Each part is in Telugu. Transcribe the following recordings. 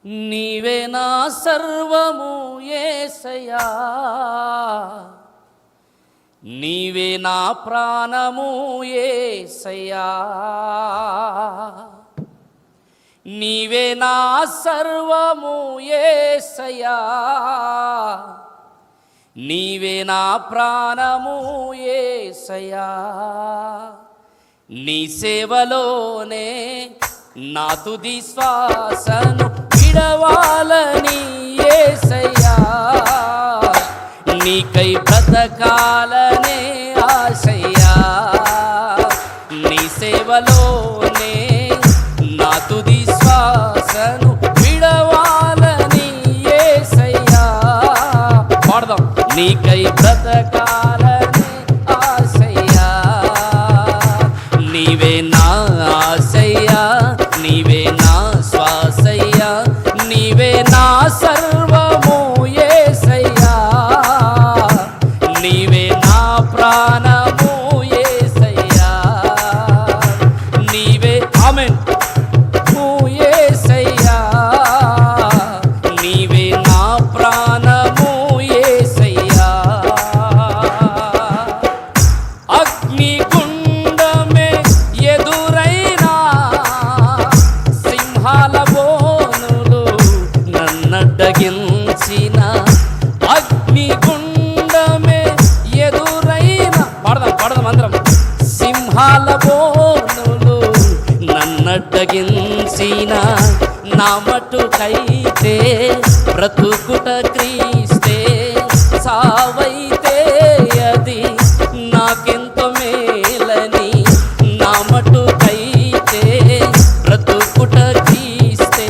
నీవే నా సర్వము యేసయ్యా, నీవే నా ప్రాణము యేసయ్యా, నీవే నా సర్వము యేసయ్యా, నీవే నా ప్రాణము యేసయ్యా. నీ సేవలోనే నా తుది శ్వాసను విడవాలని యేసయ్యా, నీకై బ్రతకాలనే ఆశయ్యా. నీ సేవలోనే నా తుది శ్వాసను విడవాలని యేసయ్యా. పాడదాం. నీకై బ్రతకాలనే ఆశయ్యా, నీవే నా ఆశయ్యా, నీవే నా శ్వాసయ్యా, నీవే నా సర్వము యేసయ్యా, నీవే నా ప్రాణము యేసయ్యా, నీవే ఆమేన్ యేసయ్యా, నీవే నా ప్రాణము యేసయ్యా. అగ్నిగుండమే ఎదురైనా సింహాల బోనులు నన్నడ్డగించిన, అగ్నిగుండమే ఎదురైనా పడదాం అందరం. సింహాల బోనులు నన్నడ్డగించిన, నా మటుకైతే బ్రతుకుట క్రీస్తే, సావైతే అది నాకెంతో మేలని, నా మటుకైతే బ్రతుకుట క్రీస్తే,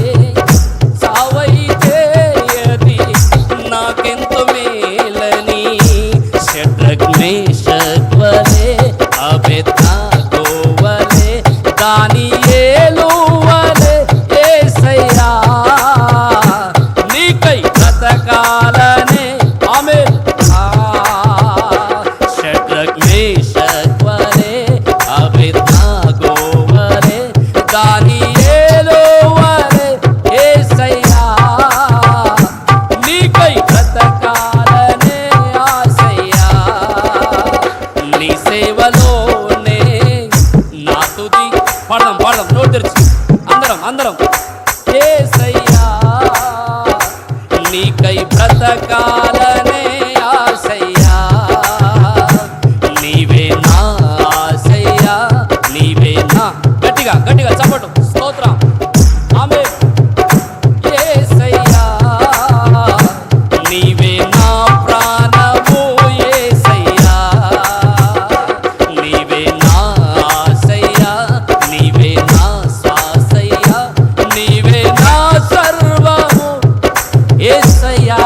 సావైతే అది నాకెంతో మేలని. షడ్రక్ మేషక్ వలె అబేద్నెగో వలె దానియేలు వలె యేసయ్యా, నీకై బ్రతకాలనే ఆమేన్. షడ్రక్ మేషక్ వలె అబేద్నెగో వలె దానియేలు వలె యేసయ్యా, నీకై బ్రతకాలనే ఆశయ్యా. నీ సేవలోనే నా తుది పాడదాం నోరు తెరిచి అందరం యేసయ్యా, నీకై బ్రతకాలనే ఆశయ్యా, నీవే నా ఆశయ్యా, నీవే నా గట్టిగా చప్పటు స్తోత్రం ఆమేన్. యేసయ్యా, నీవే నా ప్రాణము యేసయ్యా, నీవే నా ఆశయ్యా, నీవే నా శ్వాసయ్యా, నీవే నా సర్వము యేసయ్యా.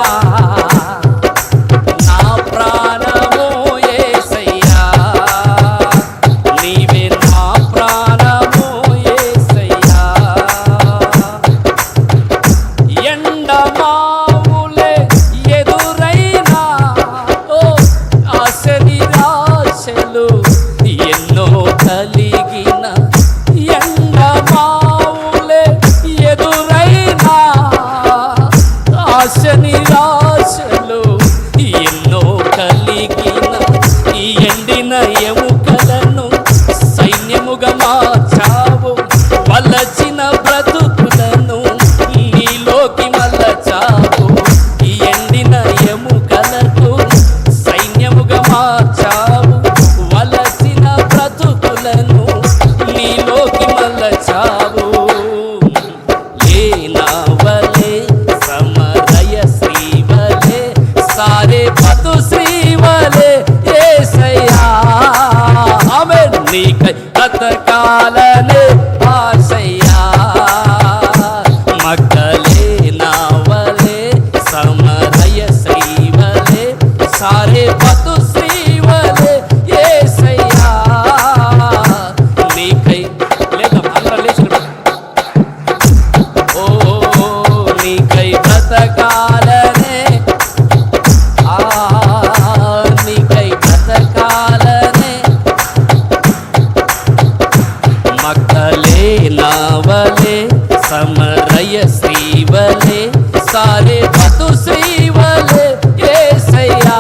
శ్రీవలే సారేపతు శ్రీవలే యేసయ్యా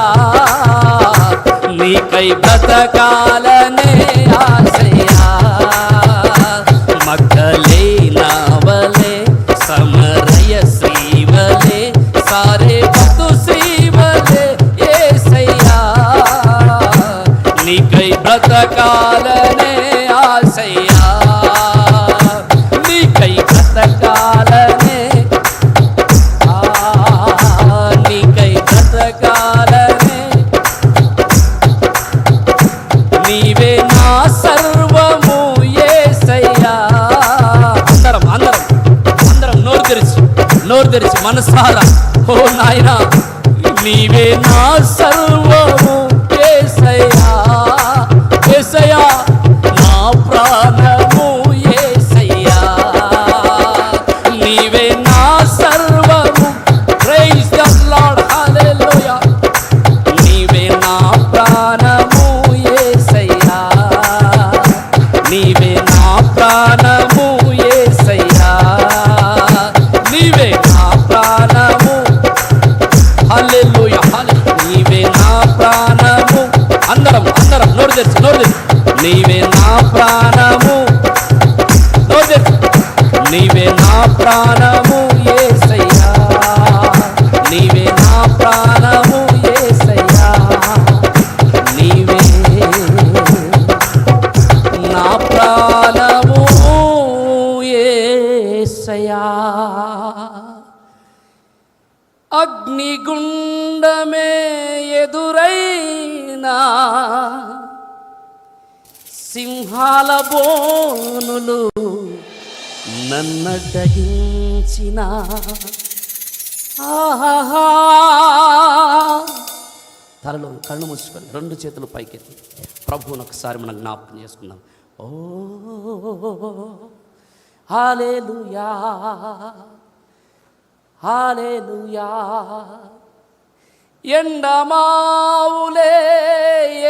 నీకై బ్రతకాలనే ఆశయ్యా మగ్దలేనా వలే సమరయ శ్రీవలే సారేపతు శ్రీవలే యేసయ్యా నీకై బ్రతకాలనే ఆశయ్యా నీకై బ్రతకాలనే నీకై బ్రతకాలనే నీవే నా సర్వము యేసయ్యా అందరం నోరు తెరిచి మనసారా ఓ నాయనా నీవే నా సర్వము యేసయ్యా యేసయ్యా నా ప్రాణము యేసయ్యా నీవే నా సర్వము ప్రైజ్ ద లార్డ్ హల్లెలూయా నీవే నా ప్రాణము యేసయ్యా నీవే నా ప్రాణము యేసయ్యా నీవే నా ప్రాణము హల్లెలూయా నీవే నా ప్రాణము అందరం నోరు తెరిచి నీవే నా ప్రాణము నోరు తెరిచి నీవే నా ప్రాణము యేసయ్యా నీవే నా ప్రాణము యేసయ్యా నీవే నా ప్రాణము యేసయ్యా అగ్నిగుండమే ఎదురైనా సింహాల బోనులు నన్నడ్డగించిన ఆహా తలలో కళ్ళు మూసుకొని రెండు చేతులు పైకెత్తి ప్రభువును ఒకసారి మనం జ్ఞాపకం చేసుకుందాం. ఓ హల్లెలూయా హల్లెలూయా ఎండమావులే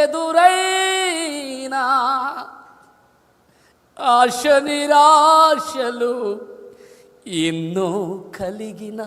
ఎదురైనా ఆశ నిరాశలు ఎన్నో కలిగిన